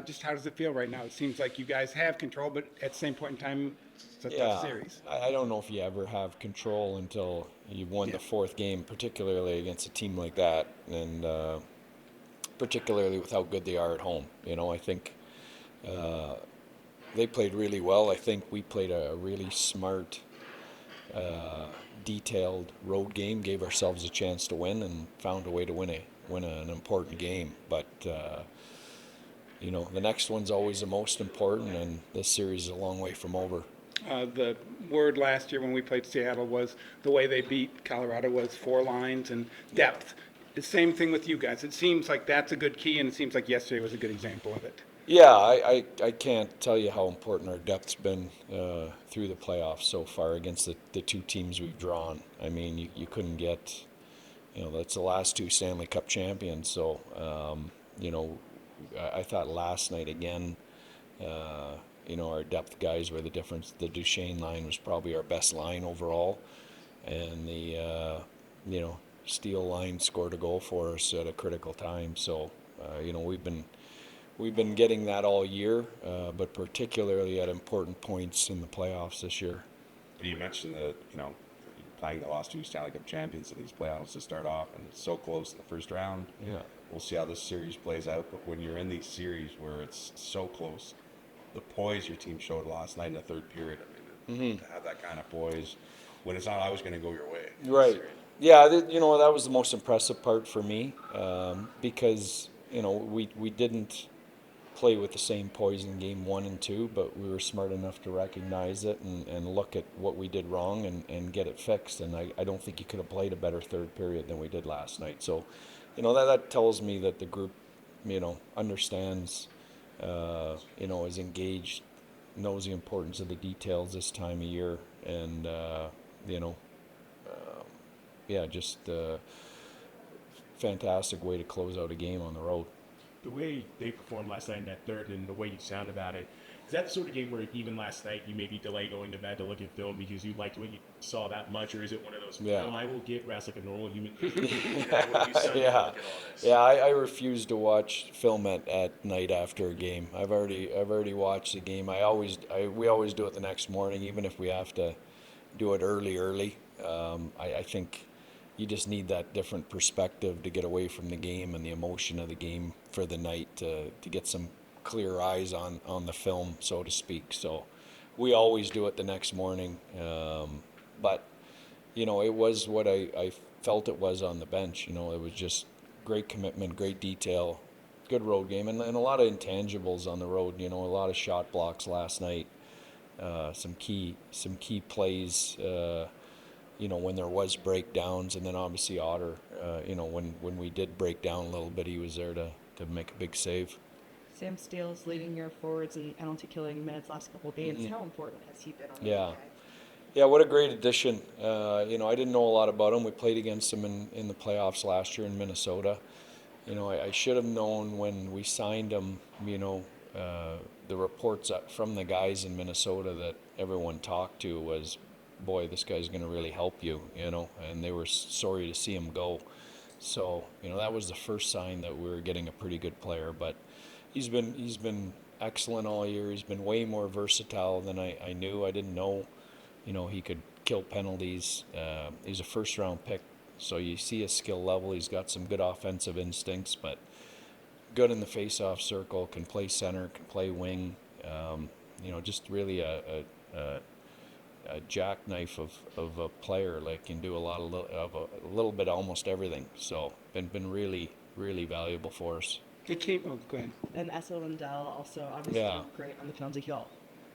Just how does it feel right now? It seems like you guys have control, but at the same point in time, it's a tough Yeah, series. I don't know if you ever have control until you've won Yeah. the fourth game, particularly against a team like that, and particularly with how good they are at home. I think they played really well. I think we played a really smart, detailed road game, gave ourselves a chance to win, and found a way to win an important game. But the next one's always the most important, and this series is a long way from over. The word last year when we played Seattle was the way they beat Colorado was 4 lines and depth. The same thing with you guys. It seems like that's a good key, and it seems like yesterday was a good example of it. Yeah, I can't tell you how important our depth's been through the playoffs so far against the two teams we've drawn. I mean, you couldn't get, that's the last two Stanley Cup champions. So, I thought last night again, our depth guys were the difference. The Duchesne line was probably our best line overall, and the Steele line scored a goal for us at a critical time. So, we've been getting that all year, but particularly at important points in the playoffs this year. You mentioned that, playing the last two Stanley Cup champions in these playoffs to start off, and it's so close in the first round. Yeah. We'll see how this series plays out, but when you're in these series where it's so close, the poise your team showed last night in the third period, I mean, to have that kind of poise when it's not always going to go your way. Right. Yeah, that was the most impressive part for me, because, we didn't play with the same poise in game 1 and 2, but we were smart enough to recognize it and look at what we did wrong and get it fixed. And I don't think you could have played a better third period than we did last night. So, that tells me that the group, understands, is engaged, knows the importance of the details this time of year, and, just a fantastic way to close out a game on the road. The way they performed last night in that third and the way you sound about it, is that the sort of game where even last night you maybe delay going to bed to look at film because you liked what you saw that much, or is it one of those, Yeah. no, I will get rest like a normal human? Yeah, I refuse to watch film at night after a game. I've already watched the game. We always do it the next morning, even if we have to do it early. I think you just need that different perspective to get away from the game and the emotion of the game for the night to get some clear eyes on the film, so to speak. So we always do it the next morning. But, it was what I felt it was on the bench. It was just great commitment, great detail, good road game, and a lot of intangibles on the road. A lot of shot blocks last night, some key plays, when there was breakdowns, and then obviously Otter, when we did break down a little bit, he was there to make a big save. Sam Steele's leading your forwards in penalty killing minutes last couple of games. How important has he been on the Yeah. guy? Yeah, what a great addition. I didn't know a lot about him. We played against him in the playoffs last year in Minnesota. I should have known when we signed him, the reports from the guys in Minnesota that everyone talked to was, boy, this guy's going to really help you, and they were sorry to see him go. So, that was the first sign that we were getting a pretty good player, but he's been excellent all year. He's been way more versatile than I knew. I didn't know, he could kill penalties. He's a first-round pick, so you see his skill level. He's got some good offensive instincts, but good in the face-off circle, can play center, can play wing. Just really a jackknife of a player, can do a little bit almost everything. So been really, really valuable for us. It came. Oh, go ahead. And Essa Lindell also obviously Yeah. great on the penalty kill.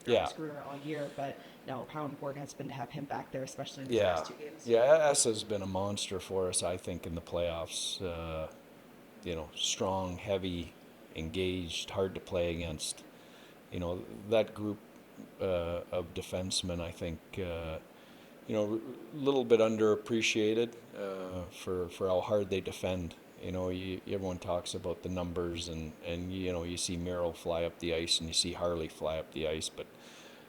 Yeah. His career all year, but how important has it been to have him back there, especially in the Yeah, last 2 games? yeah. Essa's been a monster for us, I think, in the playoffs. Strong, heavy, engaged, hard to play against. That group of defensemen, I think, a little bit underappreciated for how hard they defend. Everyone talks about the numbers, and you see Merrill fly up the ice and you see Harley fly up the ice, but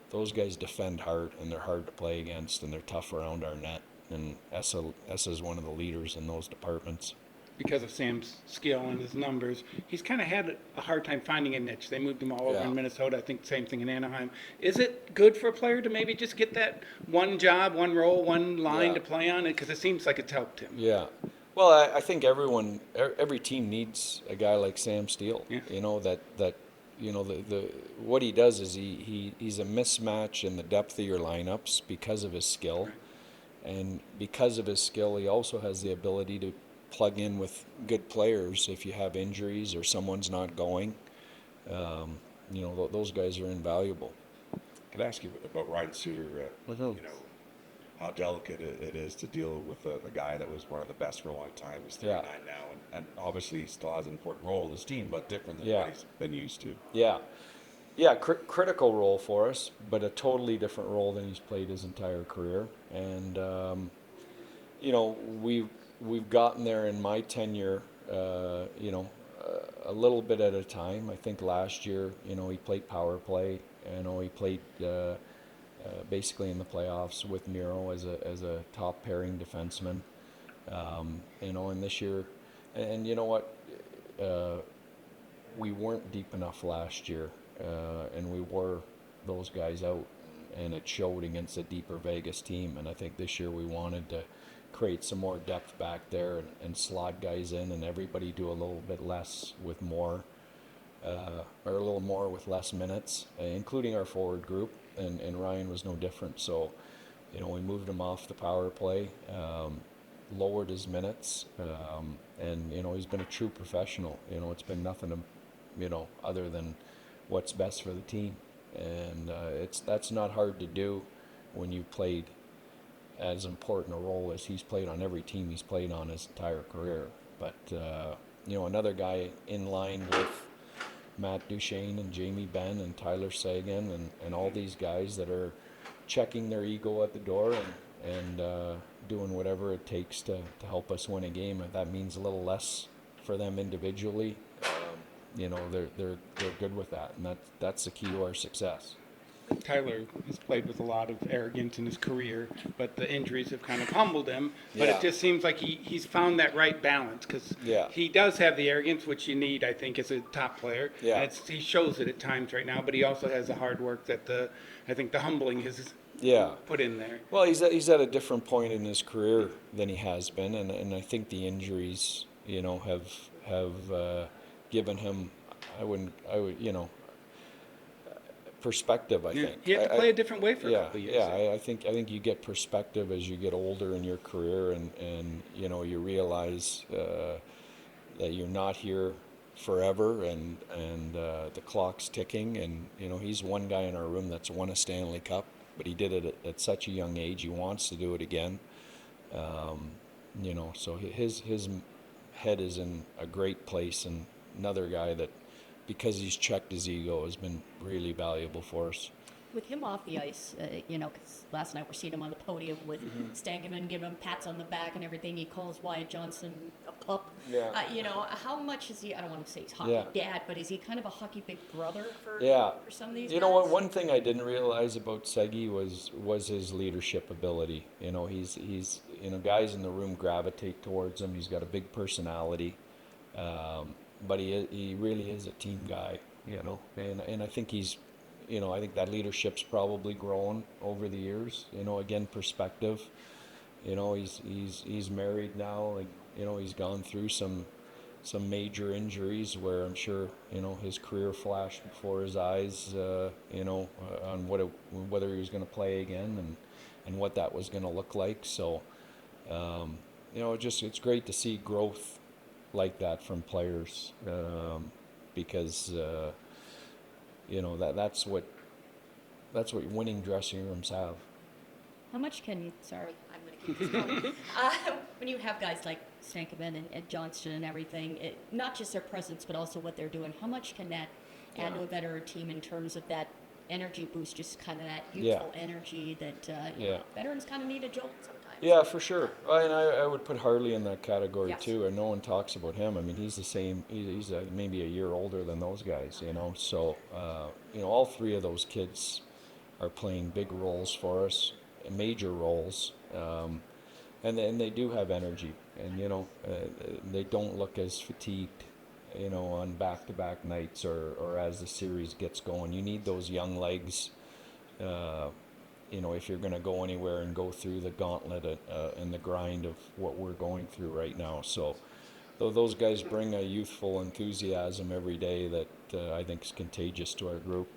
those guys defend hard, and they're hard to play against, and they're tough around our net. And Essa's one of the leaders in those departments. because of Sam's skill and his numbers, he's kind of had a hard time finding a niche. They moved him all over Yeah. in Minnesota. I think same thing in Anaheim. Is it good for a player to maybe just get that one job, one role, one line Yeah. to play on? Because it seems like it's helped him. Yeah. Well, I think every team needs a guy like Sam Steele. Yeah. You know, that the what he does is he's a mismatch in the depth of your lineups because of his skill. Right. And because of his skill, he also has the ability to plug in with good players if you have injuries or someone's not going. Those guys are invaluable. Could I ask you about Ryan Suter? You know, how delicate it is to deal with a guy that was one of the best for a long time. He's 39 now, and obviously he still has an important role in his team, but different than what he's been used to. Yeah, critical role for us, but a totally different role than he's played his entire career. And we've gotten there in my tenure, a little bit at a time. I think last year, he played power play. He played basically in the playoffs with Miro as a top pairing defenseman. And this year, and you know what, we weren't deep enough last year, and we wore those guys out, and it showed against a deeper Vegas team. And I think this year we wanted to create some more depth back there and slot guys in, and everybody do a little bit less with more, or a little more with less minutes, including our forward group. And Ryan was no different. So, we moved him off the power play, lowered his minutes, and he's been a true professional. It's been nothing other than what's best for the team, and that's not hard to do when you've played as important a role as he's played on every team he's played on his entire career. But another guy in line with Matt Duchene and Jamie Benn and Tyler Seguin and all these guys that are checking their ego at the door and doing whatever it takes to help us win a game. If that means a little less for them individually, they're good with that, and that's the key to our success. Tyler has played with a lot of arrogance in his career, but the injuries have kind of humbled him. But Yeah. it just seems like he's found that right balance, because he does have the arrogance, which you need, I think, as a top player. Yeah. And he shows it at times right now, but he also has the hard work that I think the humbling has put in there. Well, he's at a different point in his career than he has been, and I think the injuries, have given him, perspective. I think You have to play a different way for a couple of years. I think you get perspective as you get older in your career, and you realize that you're not here forever, and the clock's ticking. And he's one guy in our room that's won a Stanley Cup, but he did it at such a young age. He wants to do it again. So his head is in a great place, and another guy that, because he's checked his ego, has been really valuable for us. With him off the ice, because last night we're seeing him on the podium with Stangeman, giving him pats on the back and everything. He calls Wyatt Johnson a pup. Yeah. How much is he, I don't want to say he's hockey dad, but is he kind of a hockey big brother for some of these guys? One thing I didn't realize about Segi was his leadership ability. He's guys in the room gravitate towards him. He's got a big personality. But he really is a team guy, and I think he's, I think that leadership's probably grown over the years. Again, perspective. He's married now, and he's gone through some major injuries where I'm sure his career flashed before his eyes. On whether he was going to play again and what that was going to look like. So, it's great to see growth like that from players, because that's what winning dressing rooms have. How much can you, sorry, I'm going to keep this going. When you have guys like Stankoven and Johnston and everything, not just their presence, but also what they're doing, how much can that add to a better team in terms of that energy boost, just kind of that youthful energy that veterans kind of need a jolt sometimes? Yeah, for sure. And I would put Harley in that category Yes. too, and no one talks about him. I mean, he's the same. He's maybe a year older than those guys, So, all three of those kids are playing big roles for us, major roles. and they do have energy, and they don't look as fatigued, on back-to-back nights or as the series gets going. You need those young legs, if you're going to go anywhere and go through the gauntlet and the grind of what we're going through right now. So those guys bring a youthful enthusiasm every day that I think is contagious to our group.